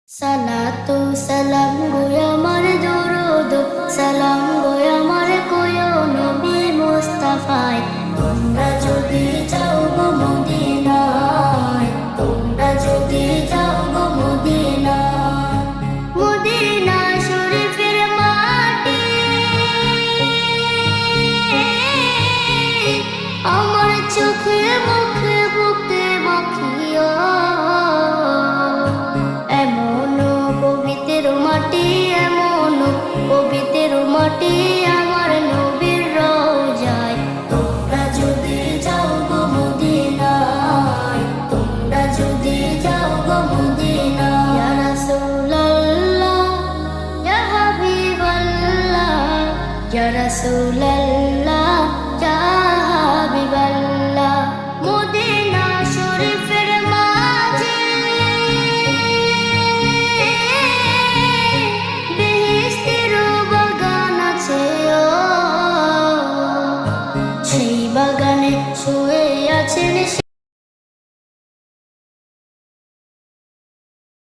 সালাতু সালাম গো আমার দরুদ সালাম গো আমার কোয় নবী মুস্তাফায় তোমরা যদি যাও গো মদিনায় তোমরা যদি যাও গো মদিনায় মদিনা শরীফের মাটি আমার চোখে মুখে বুকে মাখিয়া পবিত্র মাটি আমার নবীর রওজায় তোমরা যদি যাও গো মদিনায় তোমরা যদি যাও গো মদিনায় ইয়া রাসূলুল্লাহ ইয়া হাবিবাল্লাহ ইয়া রাসূলুল্লাহ ইয়া হাবিবাল্লাহ মদিনা শরীফের মাঝে সেই বাগানে শুয়ে আছেন।